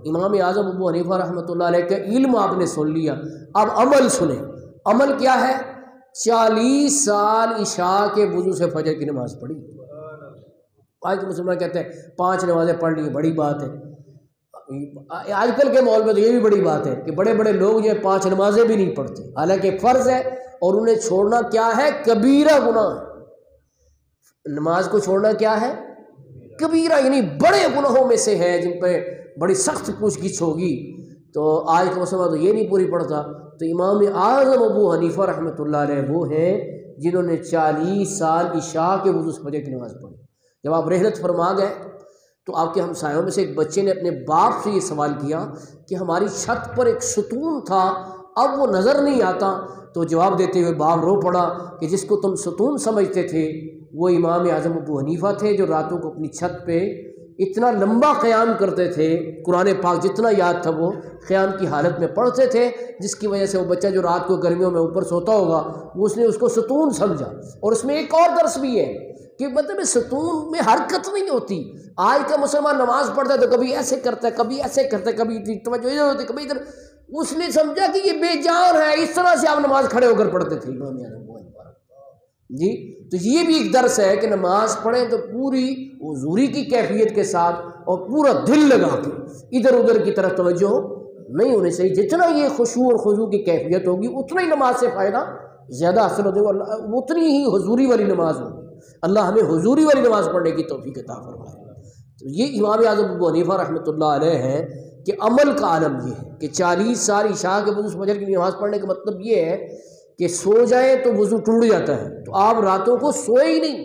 امام اعظم ابو حنیفہ رحمۃ اللہ علیہ کا علم آپ نے سن لیا، اب عمل سنیں۔ عمل کیا ہے؟ 40 سال عشاء کے وضو سے فجر کی نماز پڑھی۔ آج مسلمان کہتے ہیں 5 نمازیں پڑھ لی بڑی بات ہے۔ آج کل کے ماحول میں تو یہ بھی بڑی بات ہے کہ بڑے بڑے لوگ جو 5 نمازیں بھی نہیں پڑھتے، حالانکہ فرض ہے، اور انہیں چھوڑنا کیا ہے؟ کبیرہ گناہ۔ نماز کو چھوڑنا کیا ہے؟ کبیرہ، یعنی بڑے گناہوں میں سے ہے جن پہ بڑی سخت پوچھ گچھ ہوگی۔ تو آج کا مسئلہ تو یہ نہیں پوری پڑتا۔ تو امام اعظم ابو حنیفہ رحمۃ اللہ علیہ وہ ہیں جنہوں نے 40 سال عشاء کے وضو سے فجر کی نماز پڑھی۔ جب آپ رحلت فرما گئے تو آپ کے ہمسایوں میں سے ایک بچے نے اپنے باپ سے یہ سوال کیا کہ ہماری چھت پر ایک ستون تھا، اب وہ نظر نہیں آتا۔ تو جواب دیتے ہوئے باپ رو پڑا کہ جس کو تم ستون سمجھتے تھے وہ امام اعظم ابو حنیفہ تھے، جو راتوں کو اپنی چھت پہ اتنا لمبا قیام کرتے تھے، قرآن پاک جتنا یاد تھا وہ قیام کی حالت میں پڑھتے تھے، جس کی وجہ سے وہ بچہ جو رات کو گرمیوں میں اوپر سوتا ہوگا وہ اس نے اس کو ستون سمجھا۔ اور اس میں ایک اور درس بھی ہے کہ مطلب ستون میں حرکت نہیں ہوتی۔ آج کا مسلمان نماز پڑھتا ہے تو کبھی ایسے کرتا ہے، کبھی ایسے کرتا ہے، کبھی توجہ ادھر ہوتی ہے، کبھی ادھر۔ اس نے سمجھا کہ یہ بے جان ہے، اس طرح سے آپ نماز کھڑے ہو کر پڑھتے تھے امام اعظم جی۔ تو یہ بھی ایک درس ہے کہ نماز پڑھیں تو پوری حضوری کی کیفیت کے ساتھ اور پورا دل لگا کے، ادھر ادھر کی طرف توجہ نہیں ہونی چاہیے۔ جتنا یہ خشوع اور خضوع کی کیفیت ہوگی اتنا ہی نماز سے فائدہ زیادہ حاصل ہوگا، اتنی ہی حضوری والی نماز ہوگی۔ اللہ ہمیں حضوری والی نماز پڑھنے کی توفیق عطا فرمائے۔ تو یہ امام اعظم ابو حنیفہ رحمۃ اللہ علیہ ہے کہ عمل کا عالم یہ ہے کہ 40 سال عشاء کے وضو سے فجر کی نماز پڑھنے کا مطلب یہ ہے کہ سو جائیں تو وضو ٹوٹ جاتا ہے، تو آپ راتوں کو سوئے ہی نہیں،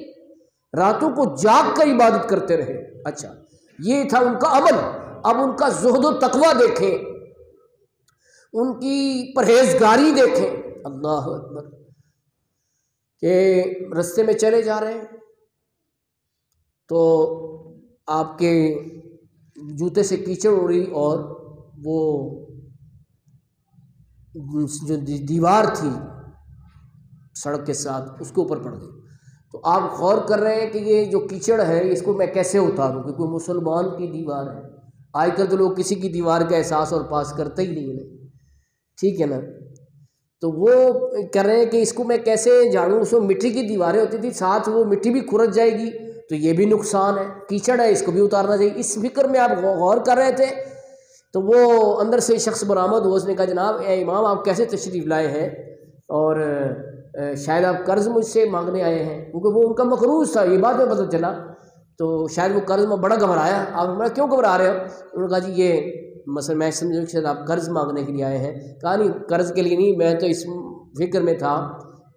راتوں کو جاگ کر عبادت کرتے رہے۔ اچھا، یہ تھا ان کا عمل۔ اب ان کا زہد و تقویٰ دیکھیں، ان کی پرہیزگاری دیکھیں۔ اللہ اکبر، کہ رستے میں چلے جا رہے ہیں تو آپ کے جوتے سے کیچڑ اڑ رہی اور وہ جو دیوار تھی سڑک کے ساتھ اس کے اوپر پڑ گئی، تو آپ غور کر رہے ہیں کہ یہ جو کیچڑ ہے اس کو میں کیسے اتاروں، کہ کوئی مسلمان کی دیوار ہے۔ آج کل تو لوگ کسی کی دیوار کا احساس اور پاس کرتے ہی نہیں ہیں، ٹھیک ہے نا؟ تو وہ کہہ رہے ہیں کہ اس کو میں کیسے جھاڑوں، اس میں مٹی کی دیواریں ہوتی تھی، ساتھ وہ مٹی بھی کھرچ جائے گی تو یہ بھی نقصان ہے، کیچڑ ہے اس کو بھی اتارنا چاہیے۔ اس فکر میں آپ غور کر رہے تھے تو وہ اندر سے شخص برآمد ہوا، اس نے کہا جناب اے امام آپ کیسے تشریف لائے ہیں، اور شاید آپ قرض مجھ سے مانگنے آئے ہیں، کیونکہ وہ ان کا مقروض تھا، یہ بعد میں پتہ چلا۔ تو شاید وہ قرض میں بڑا گھبرایا۔ آپ ہمارا کیوں گھبرا رہے ہو؟ انہوں نے کہا جی یہ مثلا میں سمجھوں کہ شاید آپ قرض مانگنے کے لیے آئے ہیں۔ کہا نہیں قرض کے لیے نہیں، میں تو اس فکر میں تھا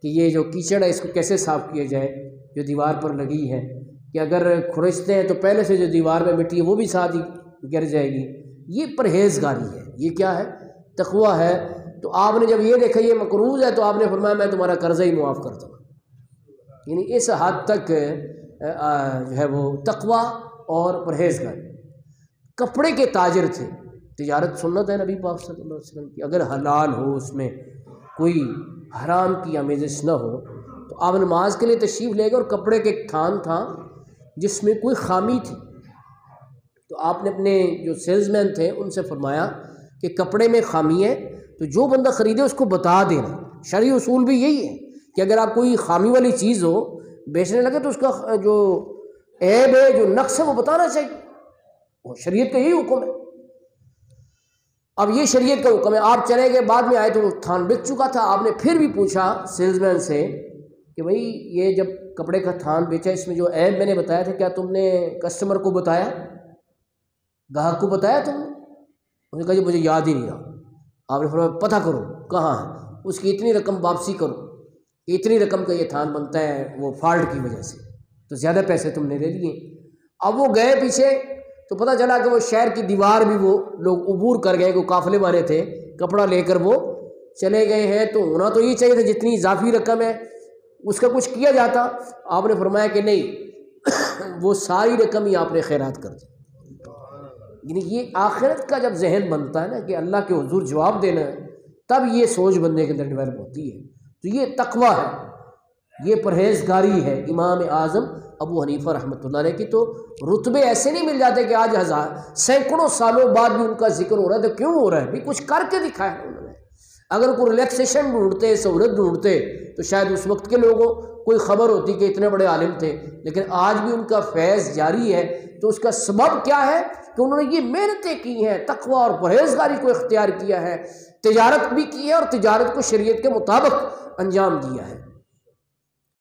کہ یہ جو کیچڑ ہے اس کو کیسے صاف کیا جائے جو دیوار پر لگی ہے، کہ اگر کھرچتے ہیں تو پہلے سے جو دیوار میں مٹی ہے وہ بھی ساتھ ہی گر جائے گی۔ یہ پرہیزگاری ہے، یہ کیا ہے؟ تقویٰ ہے۔ تو آپ نے جب یہ دیکھا یہ مقروض ہے تو آپ نے فرمایا میں تمہارا قرضہ ہی معاف کرتا ہوں۔ یعنی اس حد تک جو ہے وہ تقویٰ اور پرہیزگاری۔ کپڑے کے تاجر تھے، تجارت سنت ہے نبی پاک صلی اللہ علیہ وسلم کی، اگر حلال ہو اس میں کوئی حرام کی آمیزش نہ ہو تو آپ نماز کے لیے تشریف لے گئے اور کپڑے کے ایک تھان تھا جس میں کوئی خامی تھی، تو آپ نے اپنے جو سیلز مین تھے ان سے فرمایا کہ کپڑے میں خامی ہے تو جو بندہ خریدے اس کو بتا دینا۔ شرعی اصول بھی یہی ہے کہ اگر آپ کوئی خامی والی چیز ہو بیچنے لگے تو اس کا جو عیب ہے جو نقص ہے وہ بتانا چاہیے، وہ شریعت کا یہی حکم ہے۔ اب یہ شریعت کا حکم ہے، آپ چلے گئے، بعد میں آئے تو وہ تھان بک چکا تھا۔ آپ نے پھر بھی پوچھا سیلز مین سے کہ بھائی یہ جب کپڑے کا تھان بیچا اس میں جو عیب میں نے بتایا تھا کیا تم نے کسٹمر کو بتایا، گاہک کو بتایا تم نے؟ انہوں نے کہا جی مجھے یاد ہی نہیں رہا۔ آپ نے فرمایا پتہ کرو کہاں ہے، اس کی اتنی رقم واپسی کرو، اتنی رقم کا یہ تھان بنتا ہے وہ فالٹ کی وجہ سے، تو زیادہ پیسے تم نے لے لیے۔ اب وہ گئے پیچھے تو پتہ چلا کہ وہ شہر کی دیوار بھی وہ لوگ عبور کر گئے، کوئی قافلے والے تھے، کپڑا لے کر وہ چلے گئے ہیں۔ تو ہونا تو یہ چاہیے تھا جتنی اضافی رقم ہے اس کا کچھ کیا جاتا۔ آپ نے فرمایا کہ نہیں، وہ ساری رقم ہی آپ نے خیرات کر دی۔ یعنی یہ آخرت کا جب ذہن بنتا ہے نا کہ اللہ کے حضور جواب دینا ہے، تب یہ سوچ بندے کے اندر ڈیولپ ہوتی ہے۔ تو یہ تقویٰ ہے، یہ پرہیزگاری ہے امام اعظم ابو حنیفہ رحمۃ اللہ علیہ کی تو رتبے ایسے نہیں مل جاتے کہ آج سینکڑوں سالوں بعد بھی ان کا ذکر ہو رہا ہے. تو کیوں ہو رہا ہے؟ بھی کچھ کر کے دکھایا ہے انہوں نے. اگر کوئی ریلیکسیشن ڈھونڈتے، سہولت ڈھونڈتے، تو شاید اس وقت کے لوگوں کوئی خبر ہوتی کہ اتنے بڑے عالم تھے. لیکن آج بھی ان کا فیض جاری ہے. تو اس کا سبب کیا ہے؟ کہ انہوں نے یہ محنتیں کی ہیں، تقوی اور پرہیزگاری کو اختیار کیا ہے، تجارت بھی کی ہے اور تجارت کو شریعت کے مطابق انجام دیا ہے.